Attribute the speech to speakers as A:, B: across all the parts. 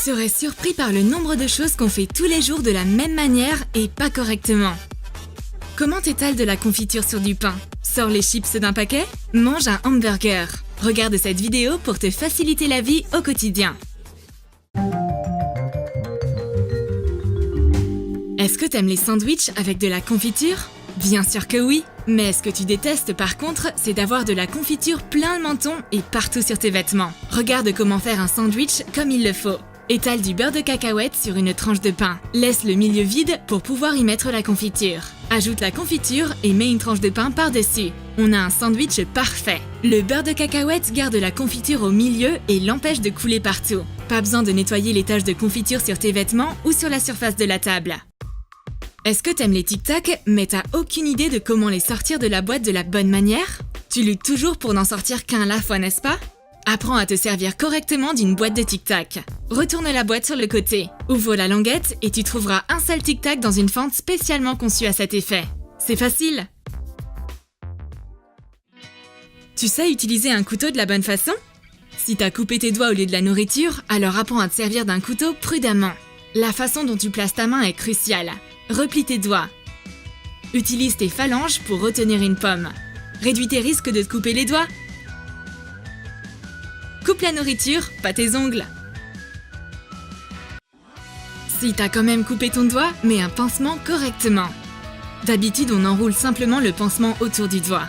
A: serais surpris par le nombre de choses qu'on fait tous les jours de la même manière et pas correctement. Comment t'étales de la confiture sur du pain? Sors les chips d'un paquet? Mange un hamburger. Regarde cette vidéo pour te faciliter la vie au quotidien. Est-ce que t'aimes les sandwichs avec de la confiture? Bien sûr que oui! Mais ce que tu détestes par contre, c'est d'avoir de la confiture plein le menton et partout sur tes vêtements. Regarde comment faire un sandwich comme il le faut. Étale du beurre de cacahuète sur une tranche de pain. Laisse le milieu vide pour pouvoir y mettre la confiture. Ajoute la confiture et mets une tranche de pain par-dessus. On a un sandwich parfait. Le beurre de cacahuète garde la confiture au milieu et l'empêche de couler partout. Pas besoin de nettoyer les taches de confiture sur tes vêtements ou sur la surface de la table. Est-ce que t'aimes les Tic Tac, mais t'as aucune idée de comment les sortir de la boîte de la bonne manière? Tu luttes toujours pour n'en sortir qu'un à la fois, n'est-ce pas? Apprends à te servir correctement d'une boîte de Tic Tac. Retourne la boîte sur le côté. Ouvre la languette et tu trouveras un seul Tic Tac dans une fente spécialement conçue à cet effet. C'est facile! Tu sais utiliser un couteau de la bonne façon? Si t'as coupé tes doigts au lieu de la nourriture, alors apprends à te servir d'un couteau prudemment. La façon dont tu places ta main est cruciale. Replie tes doigts. Utilise tes phalanges pour retenir une pomme. Réduis tes risques de te couper les doigts. Coupe la nourriture, pas tes ongles. Si t'as quand même coupé ton doigt, mets un pansement correctement. D'habitude, on enroule simplement le pansement autour du doigt.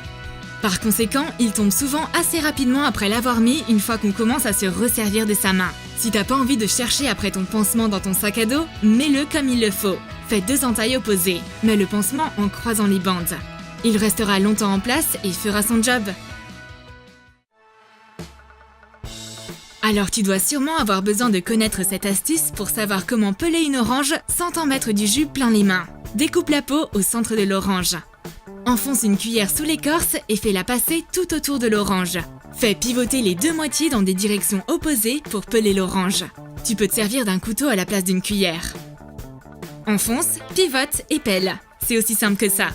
A: Par conséquent, il tombe souvent assez rapidement après l'avoir mis une fois qu'on commence à se resservir de sa main. Si t'as pas envie de chercher après ton pansement dans ton sac à dos, mets-le comme il le faut. Fais 2 entailles opposées. Mets le pansement en croisant les bandes. Il restera longtemps en place et fera son job. Alors tu dois sûrement avoir besoin de connaître cette astuce pour savoir comment peler une orange sans t'en mettre du jus plein les mains. Découpe la peau au centre de l'orange. Enfonce une cuillère sous l'écorce et fais-la passer tout autour de l'orange. Fais pivoter les 2 moitiés dans des directions opposées pour peler l'orange. Tu peux te servir d'un couteau à la place d'une cuillère. Enfonce, pivote et pèle. C'est aussi simple que ça.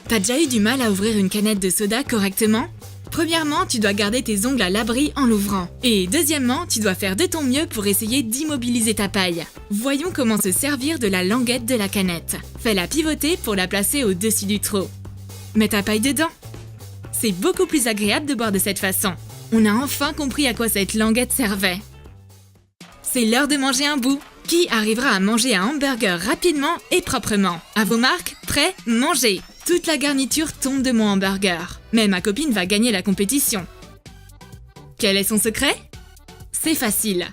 A: T'as déjà eu du mal à ouvrir une canette de soda correctement? Premièrement, tu dois garder tes ongles à l'abri en l'ouvrant. Et deuxièmement, tu dois faire de ton mieux pour essayer d'immobiliser ta paille. Voyons comment se servir de la languette de la canette. Fais-la pivoter pour la placer au-dessus du trou. Mets ta paille dedans. C'est beaucoup plus agréable de boire de cette façon. On a enfin compris à quoi cette languette servait. C'est l'heure de manger un bout. Qui arrivera à manger un hamburger rapidement et proprement? À vos marques, prêts, mangez! Toute la garniture tombe de mon hamburger. Mais ma copine va gagner la compétition. Quel est son secret? C'est facile.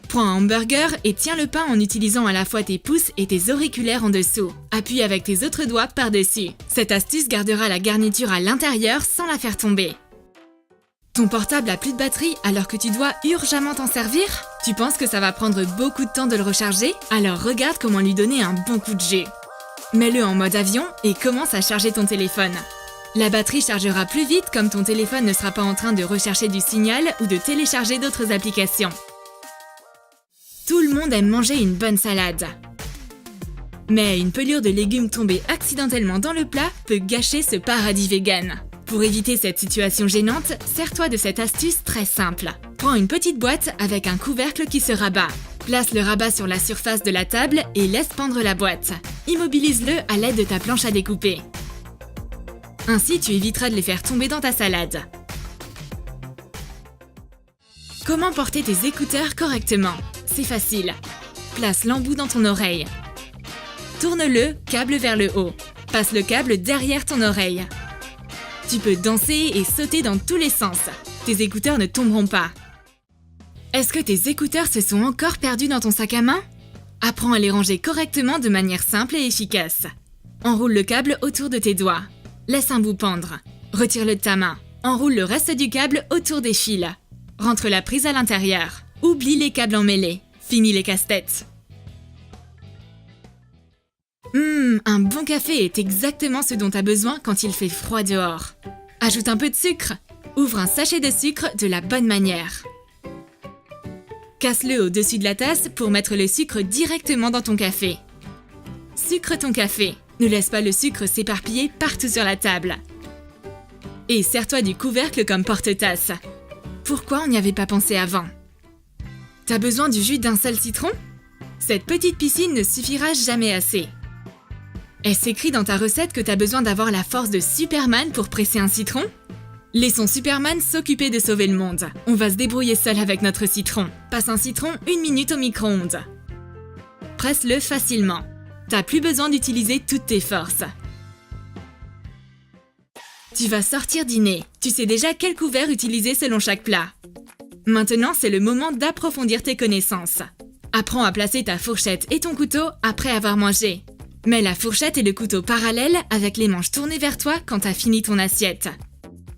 A: Prends un hamburger et tiens le pain en utilisant à la fois tes pouces et tes auriculaires en dessous. Appuie avec tes autres doigts par-dessus. Cette astuce gardera la garniture à l'intérieur sans la faire tomber. Ton portable a plus de batterie alors que tu dois urgemment t'en servir? Tu penses que ça va prendre beaucoup de temps de le recharger? Alors regarde comment lui donner un bon coup de jet. Mets-le en mode avion et commence à charger ton téléphone. La batterie chargera plus vite comme ton téléphone ne sera pas en train de rechercher du signal ou de télécharger d'autres applications. Tout le monde aime manger une bonne salade. Mais une pelure de légumes tombée accidentellement dans le plat peut gâcher ce paradis vegan. Pour éviter cette situation gênante, sers-toi de cette astuce très simple. Prends une petite boîte avec un couvercle qui se rabat. Place le rabat sur la surface de la table et laisse pendre la boîte. Immobilise-le à l'aide de ta planche à découper. Ainsi, tu éviteras de les faire tomber dans ta salade. Comment porter tes écouteurs correctement? C'est facile. Place l'embout dans ton oreille. Tourne-le, câble vers le haut. Passe le câble derrière ton oreille. Tu peux danser et sauter dans tous les sens. Tes écouteurs ne tomberont pas. Est-ce que tes écouteurs se sont encore perdus dans ton sac à main? Apprends à les ranger correctement de manière simple et efficace. Enroule le câble autour de tes doigts. Laisse un bout pendre. Retire-le de ta main. Enroule le reste du câble autour des fils. Rentre la prise à l'intérieur. Oublie les câbles emmêlés. Finis les casse-têtes. Un bon café est exactement ce dont tu as besoin quand il fait froid dehors. Ajoute un peu de sucre. Ouvre un sachet de sucre de la bonne manière. Casse-le au-dessus de la tasse pour mettre le sucre directement dans ton café. Sucre ton café. Ne laisse pas le sucre s'éparpiller partout sur la table. Et sers-toi du couvercle comme porte-tasse. Pourquoi on n'y avait pas pensé avant? T'as besoin du jus d'un seul citron? Cette petite piscine ne suffira jamais assez. Est-ce écrit dans ta recette que t'as besoin d'avoir la force de Superman pour presser un citron? Laissons Superman s'occuper de sauver le monde. On va se débrouiller seul avec notre citron. Passe un citron 1 minute au micro-ondes. Presse-le facilement. T'as plus besoin d'utiliser toutes tes forces. Tu vas sortir dîner. Tu sais déjà quel couvert utiliser selon chaque plat. Maintenant, c'est le moment d'approfondir tes connaissances. Apprends à placer ta fourchette et ton couteau après avoir mangé. Mets la fourchette et le couteau parallèles avec les manches tournées vers toi quand t'as fini ton assiette.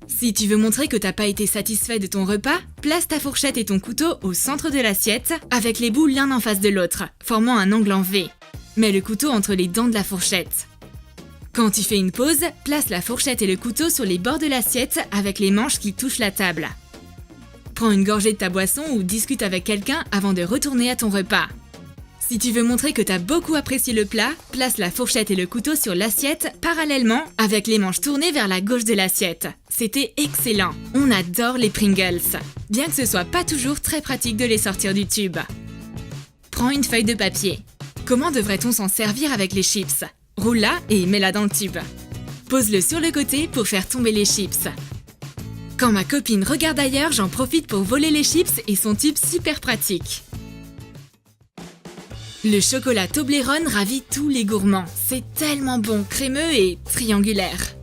A: Si tu veux montrer que t'as pas été satisfait de ton repas, place ta fourchette et ton couteau au centre de l'assiette avec les bouts l'un en face de l'autre, formant un angle en V. Mets le couteau entre les dents de la fourchette. Quand tu fais une pause, place la fourchette et le couteau sur les bords de l'assiette avec les manches qui touchent la table. Prends une gorgée de ta boisson ou discute avec quelqu'un avant de retourner à ton repas. Si tu veux montrer que t'as beaucoup apprécié le plat, place la fourchette et le couteau sur l'assiette parallèlement avec les manches tournées vers la gauche de l'assiette. C'était excellent. On adore les Pringles. Bien que ce soit pas toujours très pratique de les sortir du tube. Prends une feuille de papier. Comment devrait-on s'en servir avec les chips? Roule-la et mets-la dans le tube. Pose-le sur le côté pour faire tomber les chips. Quand ma copine regarde ailleurs, j'en profite pour voler les chips et son tube super pratique. Le chocolat Toblerone ravit tous les gourmands. C'est tellement bon, crémeux et triangulaire.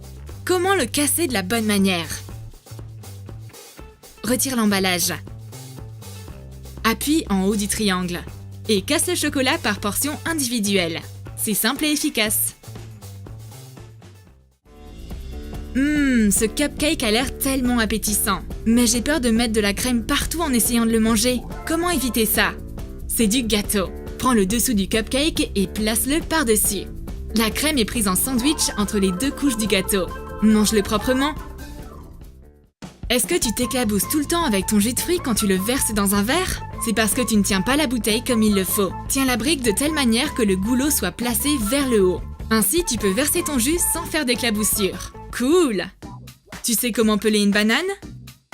A: Comment le casser de la bonne manière? Retire l'emballage. Appuie en haut du triangle. Et casse le chocolat par portions individuelles. C'est simple et efficace. Ce cupcake a l'air tellement appétissant. Mais j'ai peur de mettre de la crème partout en essayant de le manger. Comment éviter ça? C'est du gâteau. Prends le dessous du cupcake et place-le par-dessus. La crème est prise en sandwich entre les deux couches du gâteau. Mange-le proprement. Est-ce que tu t'éclabousses tout le temps avec ton jus de fruits quand tu le verses dans un verre? C'est parce que tu ne tiens pas la bouteille comme il le faut. Tiens la brique de telle manière que le goulot soit placé vers le haut. Ainsi, tu peux verser ton jus sans faire d'éclaboussure. Cool! Tu sais comment peler une banane?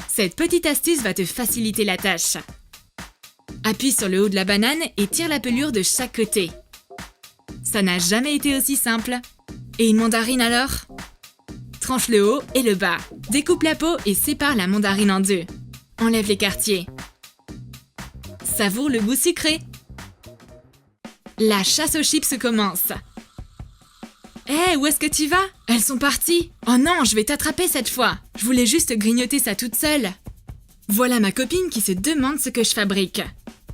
A: Cette petite astuce va te faciliter la tâche. Appuie sur le haut de la banane et tire la pelure de chaque côté. Ça n'a jamais été aussi simple. Et une mandarine alors? Tranche le haut et le bas. Découpe la peau et sépare la mandarine en deux. Enlève l'écartier. Savoure le goût sucré. La chasse aux chips commence. Hé, où est-ce que tu vas? Elles sont parties. Oh non, je vais t'attraper cette fois. Je voulais juste grignoter ça toute seule. Voilà ma copine qui se demande ce que je fabrique.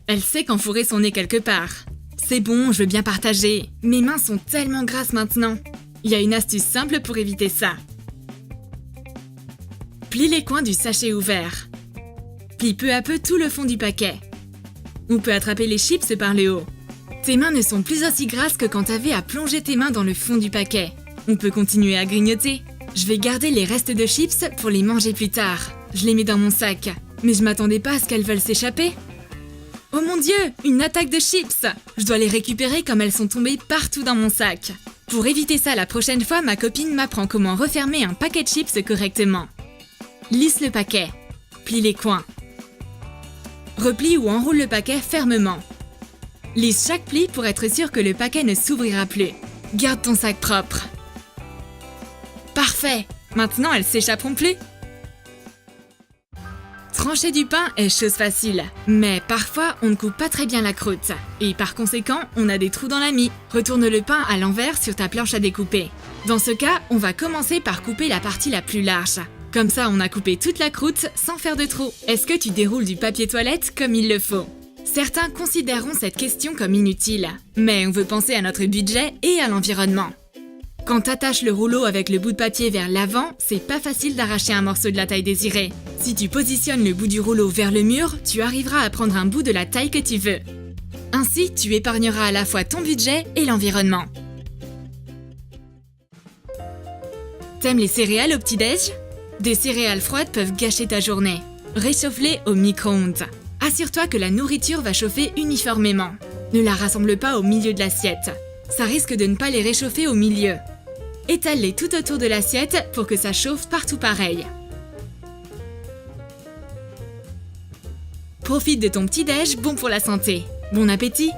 A: Elle sait qu'enfourrer son nez quelque part. C'est bon, je veux bien partager. Mes mains sont tellement grasses maintenant. Il y a une astuce simple pour éviter ça. Plie les coins du sachet ouvert. Plie peu à peu tout le fond du paquet. On peut attraper les chips par le haut. Tes mains ne sont plus aussi grasses que quand t'avais à plonger tes mains dans le fond du paquet. On peut continuer à grignoter. Je vais garder les restes de chips pour les manger plus tard. Je les mets dans mon sac. Mais je m'attendais pas à ce qu'elles veulent s'échapper. Oh mon Dieu, une attaque de chips! Je dois les récupérer comme elles sont tombées partout dans mon sac. Pour éviter ça la prochaine fois, ma copine m'apprend comment refermer un paquet de chips correctement. Lisse le paquet. Plie les coins. Replie ou enroule le paquet fermement. Lisse chaque pli pour être sûr que le paquet ne s'ouvrira plus. Garde ton sac propre. Parfait! Maintenant, elles s'échapperont plus. Trancher du pain est chose facile, mais parfois on ne coupe pas très bien la croûte. Et par conséquent, on a des trous dans la mie. Retourne le pain à l'envers sur ta planche à découper. Dans ce cas, on va commencer par couper la partie la plus large. Comme ça, on a coupé toute la croûte sans faire de trous. Est-ce que tu déroules du papier toilette comme il le faut? Certains considéreront cette question comme inutile, mais on veut penser à notre budget et à l'environnement. Quand t'attaches le rouleau avec le bout de papier vers l'avant, c'est pas facile d'arracher un morceau de la taille désirée. Si tu positionnes le bout du rouleau vers le mur, tu arriveras à prendre un bout de la taille que tu veux. Ainsi, tu épargneras à la fois ton budget et l'environnement. T'aimes les céréales au petit-déj? Des céréales froides peuvent gâcher ta journée. Réchauffe-les au micro-ondes. Assure-toi que la nourriture va chauffer uniformément. Ne la rassemble pas au milieu de l'assiette. Ça risque de ne pas les réchauffer au milieu. Étale-les tout autour de l'assiette pour que ça chauffe partout pareil. Profite de ton petit-déj bon pour la santé. Bon appétit!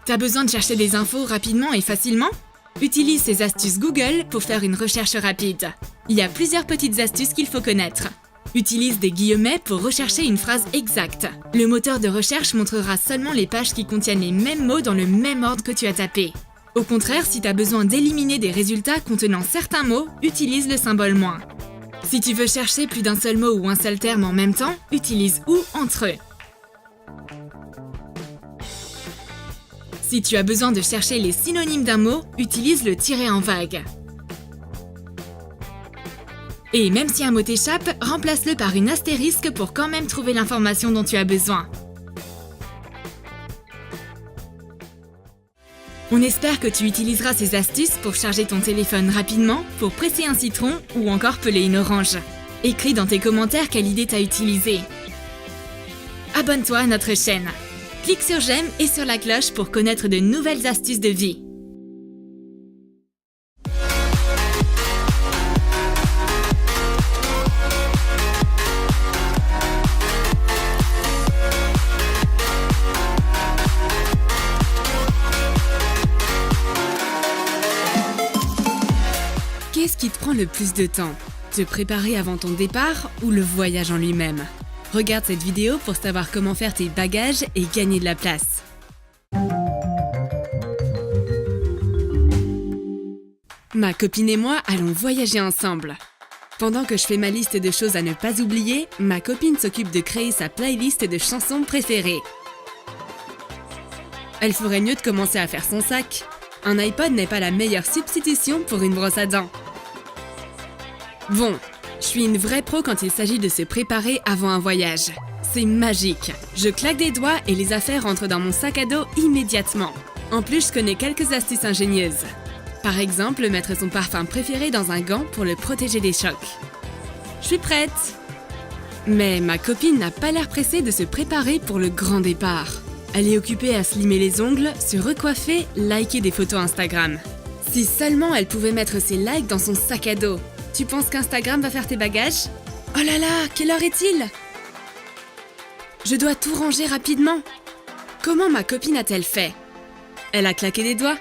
A: T'as besoin de chercher des infos rapidement et facilement? Utilise ces astuces Google pour faire une recherche rapide. Il y a plusieurs petites astuces qu'il faut connaître. Utilise des guillemets pour rechercher une phrase exacte. Le moteur de recherche montrera seulement les pages qui contiennent les mêmes mots dans le même ordre que tu as tapé. Au contraire, si tu as besoin d'éliminer des résultats contenant certains mots, utilise le symbole moins. Si tu veux chercher plus d'un seul mot ou un seul terme en même temps, utilise ou entre eux. Si tu as besoin de chercher les synonymes d'un mot, utilise le tiret en vague. Et même si un mot t'échappe, remplace-le par une astérisque pour quand même trouver l'information dont tu as besoin. On espère que tu utiliseras ces astuces pour charger ton téléphone rapidement, pour presser un citron ou encore peler une orange. Écris dans tes commentaires quelle idée t'as utilisée. Abonne-toi à notre chaîne. Clique sur j'aime et sur la cloche pour connaître de nouvelles astuces de vie. Qu'est-ce qui te prend le plus de temps? Te préparer avant ton départ ou le voyage en lui-même? Regarde cette vidéo pour savoir comment faire tes bagages et gagner de la place. Ma copine et moi allons voyager ensemble. Pendant que je fais ma liste de choses à ne pas oublier, ma copine s'occupe de créer sa playlist de chansons préférées. Elle ferait mieux de commencer à faire son sac. Un iPod n'est pas la meilleure substitution pour une brosse à dents. Bon, je suis une vraie pro quand il s'agit de se préparer avant un voyage. C'est magique. Je claque des doigts et les affaires rentrent dans mon sac à dos immédiatement. En plus, je connais quelques astuces ingénieuses. Par exemple, mettre son parfum préféré dans un gant pour le protéger des chocs. Je suis prête! Mais ma copine n'a pas l'air pressée de se préparer pour le grand départ. Elle est occupée à se limer les ongles, se recoiffer, liker des photos Instagram. Si seulement elle pouvait mettre ses likes dans son sac à dos. Tu penses qu'Instagram va faire tes bagages? Oh là là, quelle heure est-il? Je dois tout ranger rapidement. Comment ma copine a-t-elle fait? Elle a claqué des doigts?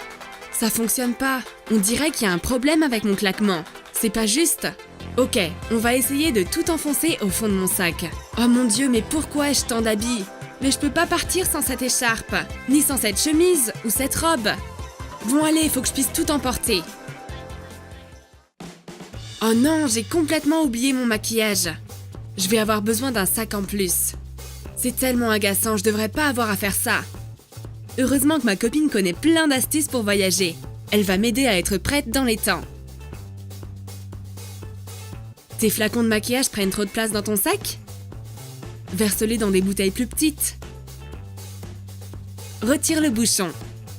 A: Ça fonctionne pas. On dirait qu'il y a un problème avec mon claquement. C'est pas juste. Ok, on va essayer de tout enfoncer au fond de mon sac. Oh mon Dieu, mais pourquoi ai-je tant d'habits? Mais je peux pas partir sans cette écharpe, ni sans cette chemise ou cette robe. Bon allez, faut que je puisse tout emporter. Oh non, j'ai complètement oublié mon maquillage. Je vais avoir besoin d'un sac en plus. C'est tellement agaçant, je devrais pas avoir à faire ça. Heureusement que ma copine connaît plein d'astuces pour voyager. Elle va m'aider à être prête dans les temps. Tes flacons de maquillage prennent trop de place dans ton sac? Verse-les dans des bouteilles plus petites. Retire le bouchon.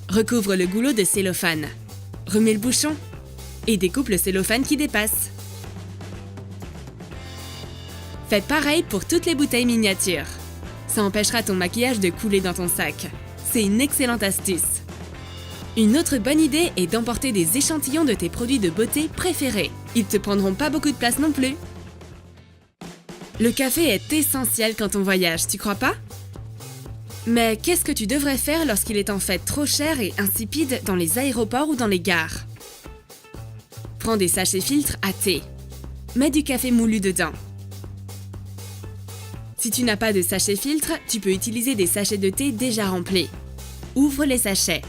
A: Recouvre le goulot de cellophane. Remets le bouchon. Et découpe le cellophane qui dépasse. Fais pareil pour toutes les bouteilles miniatures. Ça empêchera ton maquillage de couler dans ton sac. C'est une excellente astuce. Une autre bonne idée est d'emporter des échantillons de tes produits de beauté préférés. Ils te prendront pas beaucoup de place non plus. Le café est essentiel quand on voyage, tu crois pas? Mais qu'est-ce que tu devrais faire lorsqu'il est en fait trop cher et insipide dans les aéroports ou dans les gares? Prends des sachets filtres à thé. Mets du café moulu dedans. Si tu n'as pas de sachet filtre, tu peux utiliser des sachets de thé déjà remplis. Ouvre les sachets.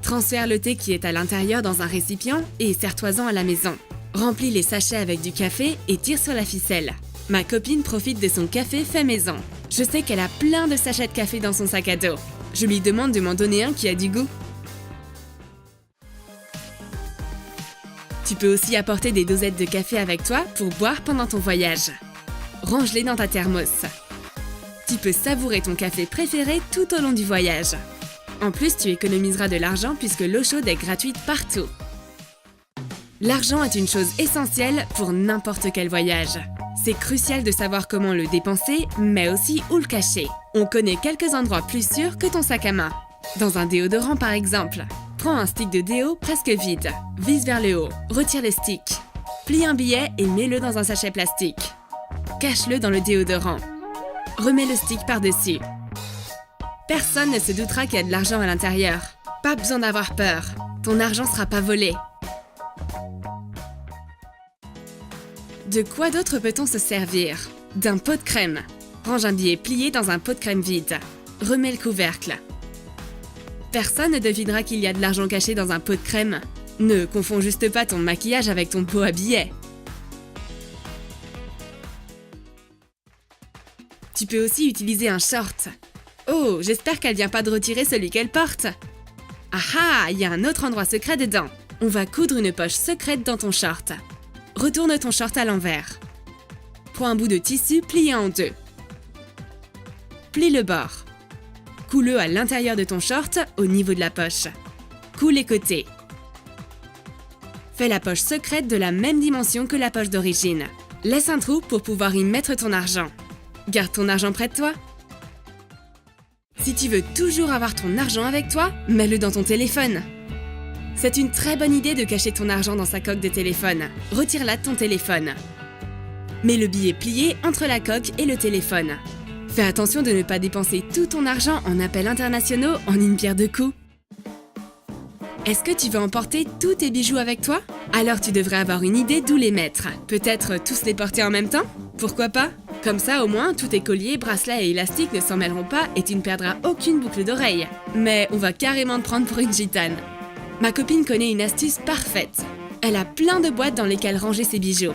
A: Transfère le thé qui est à l'intérieur dans un récipient et sers-toi-en à la maison. Remplis les sachets avec du café et tire sur la ficelle. Ma copine profite de son café fait maison. Je sais qu'elle a plein de sachets de café dans son sac à dos. Je lui demande de m'en donner un qui a du goût. Tu peux aussi apporter des dosettes de café avec toi pour boire pendant ton voyage. Range-les dans ta thermos. Tu peux savourer ton café préféré tout au long du voyage. En plus, tu économiseras de l'argent puisque l'eau chaude est gratuite partout. L'argent est une chose essentielle pour n'importe quel voyage. C'est crucial de savoir comment le dépenser, mais aussi où le cacher. On connaît quelques endroits plus sûrs que ton sac à main. Dans un déodorant par exemple. Prends un stick de déo presque vide. Vise vers le haut. Retire le stick. Plie un billet et mets-le dans un sachet plastique. alors cache-le dans le déodorant. Remets le stick par-dessus. Personne ne se doutera qu'il y a de l'argent à l'intérieur. Pas besoin d'avoir peur, ton argent sera pas volé. De quoi d'autre peut-on se servir? D'un pot de crème. Range un billet plié dans un pot de crème vide. Remets le couvercle. Personne ne devinera qu'il y a de l'argent caché dans un pot de crème. Ne confonds juste pas ton maquillage avec ton pot à billets. Tu peux aussi utiliser un short. Oh, j'espère qu'elle vient pas de retirer celui qu'elle porte. Ah ah, il y a un autre endroit secret dedans. On va coudre une poche secrète dans ton short. Retourne ton short à l'envers. Prends un bout de tissu plié en deux. Plie le bord. Coule-le à l'intérieur de ton short, au niveau de la poche. Coule les côtés. Fais la poche secrète de la même dimension que la poche d'origine. Laisse un trou pour pouvoir y mettre ton argent. Garde ton argent près de toi. Si tu veux toujours avoir ton argent avec toi, mets-le dans ton téléphone. C'est une très bonne idée de cacher ton argent dans sa coque de téléphone. Retire-la de ton téléphone. Mets le billet plié entre la coque et le téléphone. Fais attention de ne pas dépenser tout ton argent en appels internationaux en une pierre deux coups. Est-ce que tu veux emporter tous tes bijoux avec toi? Alors tu devrais avoir une idée d'où les mettre. Peut-être tous les porter en même temps? Pourquoi pas? Comme ça, au moins, tous tes colliers, bracelets et élastiques ne s'en mêleront pas et tu ne perdras aucune boucle d'oreille. Mais on va carrément te prendre pour une gitane. Ma copine connaît une astuce parfaite. Elle a plein de boîtes dans lesquelles ranger ses bijoux.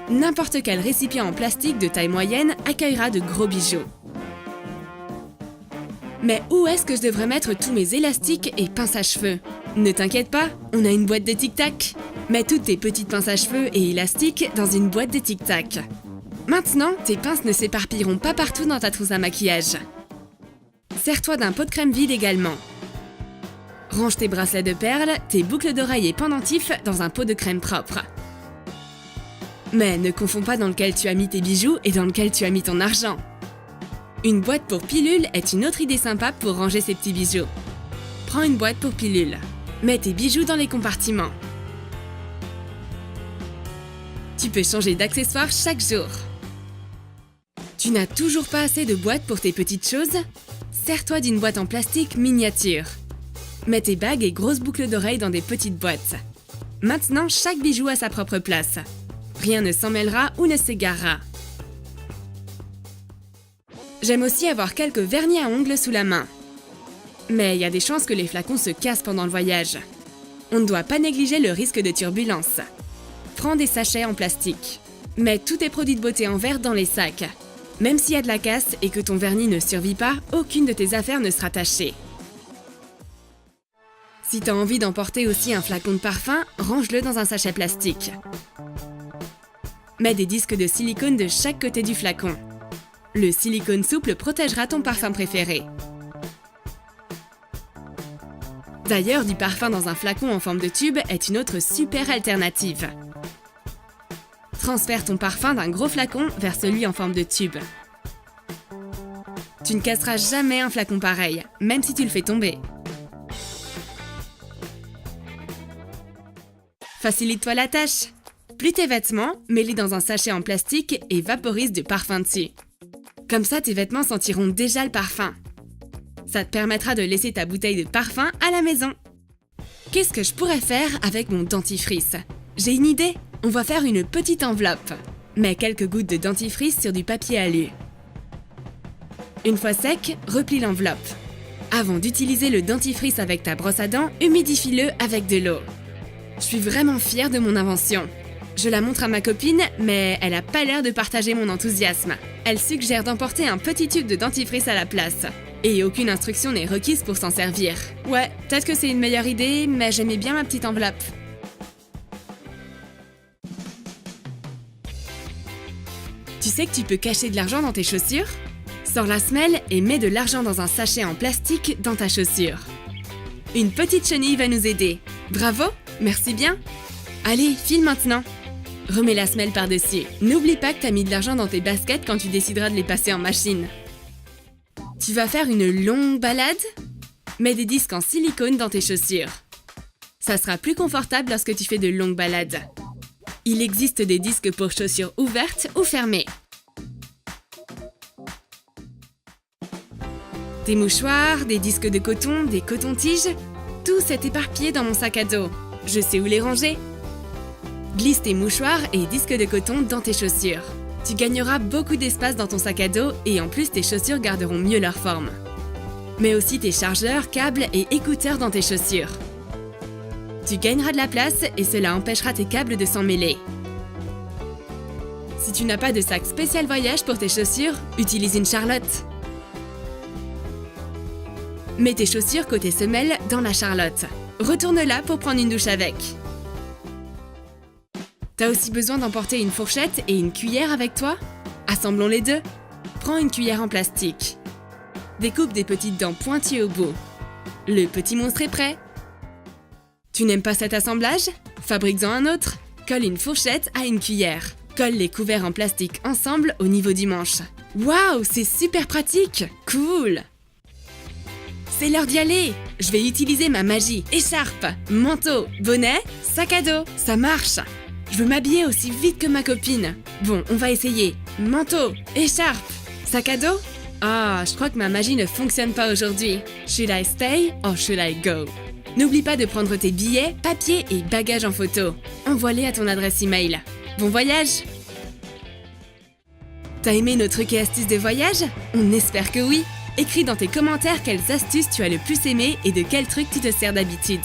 A: N'importe quel récipient en plastique de taille moyenne accueillera de gros bijoux. Mais où est-ce que je devrais mettre tous mes élastiques et pinces à cheveux? Ne t'inquiète pas, on a une boîte de tic-tac. Mets toutes tes petites pinces à cheveux et élastiques dans une boîte de tic-tac. Maintenant, tes pinces ne s'éparpilleront pas partout dans ta trousse à maquillage. Sers-toi d'un pot de crème vide également. Range tes bracelets de perles, tes boucles d'oreilles et pendentifs dans un pot de crème propre. Mais ne confonds pas dans lequel tu as mis tes bijoux et dans lequel tu as mis ton argent. Une boîte pour pilules est une autre idée sympa pour ranger ses petits bijoux. Prends une boîte pour pilules. Mets tes bijoux dans les compartiments. Tu peux changer d'accessoires chaque jour. Tu n'as toujours pas assez de boîtes pour tes petites choses? Sers-toi d'une boîte en plastique miniature. Mets tes bagues et grosses boucles d'oreilles dans des petites boîtes. Maintenant, chaque bijou a sa propre place. Rien ne s'en mêlera ou ne s'égarera. J'aime aussi avoir quelques vernis à ongles sous la main. Mais il y a des chances que les flacons se cassent pendant le voyage. On ne doit pas négliger le risque de turbulence. Prends des sachets en plastique. Mets tous tes produits de beauté en verre dans les sacs. Même s'il y a de la casse et que ton vernis ne survit pas, aucune de tes affaires ne sera tachée. Si tu as envie d'emporter aussi un flacon de parfum, range-le dans un sachet plastique. Mets des disques de silicone de chaque côté du flacon. Le silicone souple protégera ton parfum préféré. D'ailleurs, du parfum dans un flacon en forme de tube est une autre super alternative. Transfère ton parfum d'un gros flacon vers celui en forme de tube. Tu ne casseras jamais un flacon pareil, même si tu le fais tomber. Facilite-toi la tâche. Plie tes vêtements, mets-les dans un sachet en plastique et vaporise du parfum dessus. Comme ça, tes vêtements sentiront déjà le parfum. Ça te permettra de laisser ta bouteille de parfum à la maison. Qu'est-ce que je pourrais faire avec mon dentifrice? J'ai une idée. On va faire une petite enveloppe. Mets quelques gouttes de dentifrice sur du papier alu. Une fois sec, replie l'enveloppe. Avant d'utiliser le dentifrice avec ta brosse à dents, humidifie-le avec de l'eau. Je suis vraiment fière de mon invention. Je la montre à ma copine, mais elle a pas l'air de partager mon enthousiasme. Elle suggère d'emporter un petit tube de dentifrice à la place. Et aucune instruction n'est requise pour s'en servir. Ouais, peut-être que c'est une meilleure idée, mais j'aimais bien ma petite enveloppe. Tu sais que tu peux cacher de l'argent dans tes chaussures? Sors la semelle et mets de l'argent dans un sachet en plastique dans ta chaussure. Une petite chenille va nous aider. Bravo, merci bien. Allez, file maintenant. Remets la semelle par-dessus. N'oublie pas que t'as mis de l'argent dans tes baskets quand tu décideras de les passer en machine. Tu vas faire une longue balade? Mets des disques en silicone dans tes chaussures. Ça sera plus confortable lorsque tu fais de longues balades. Il existe des disques pour chaussures ouvertes ou fermées. Des mouchoirs, des disques de coton, des cotons-tiges, tout s'est éparpillé dans mon sac à dos. Je sais où les ranger. Glisse tes mouchoirs et disques de coton dans tes chaussures. Tu gagneras beaucoup d'espace dans ton sac à dos et en plus tes chaussures garderont mieux leur forme. Mets aussi tes chargeurs, câbles et écouteurs dans tes chaussures. Tu gagneras de la place et cela empêchera tes câbles de s'en mêler. Si tu n'as pas de sac spécial voyage pour tes chaussures, utilise une charlotte. Mets tes chaussures côté semelle dans la charlotte. Retourne-la pour prendre une douche avec. T'as aussi besoin d'emporter une fourchette et une cuillère avec toi? Assemblons les deux. Prends une cuillère en plastique. Découpe des petites dents pointues au bout. Le petit monstre est prêt. Tu n'aimes pas cet assemblage? Fabrique-en un autre. Colle une fourchette à une cuillère. Colle les couverts en plastique ensemble au niveau du manche. Waouh, c'est super pratique! Cool! C'est l'heure d'y aller! Je vais utiliser ma magie. Écharpe, manteau, bonnet, sac à dos. Ça marche! Je veux m'habiller aussi vite que ma copine. Bon, on va essayer. Manteau, écharpe, sac à dos? Ah, je crois que ma magie ne fonctionne pas aujourd'hui. Should I stay or should I go? N'oublie pas de prendre tes billets, papiers et bagages en photo. Envoie-les à ton adresse email. Bon voyage! T'as aimé nos trucs et astuces de voyage? On espère que oui! Écris dans tes commentaires quelles astuces tu as le plus aimé et de quels trucs tu te sers d'habitude.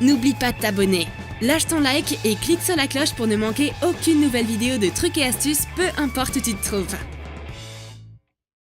A: N'oublie pas de t'abonner. Lâche ton like et clique sur la cloche pour ne manquer aucune nouvelle vidéo de trucs et astuces, peu importe où tu te trouves.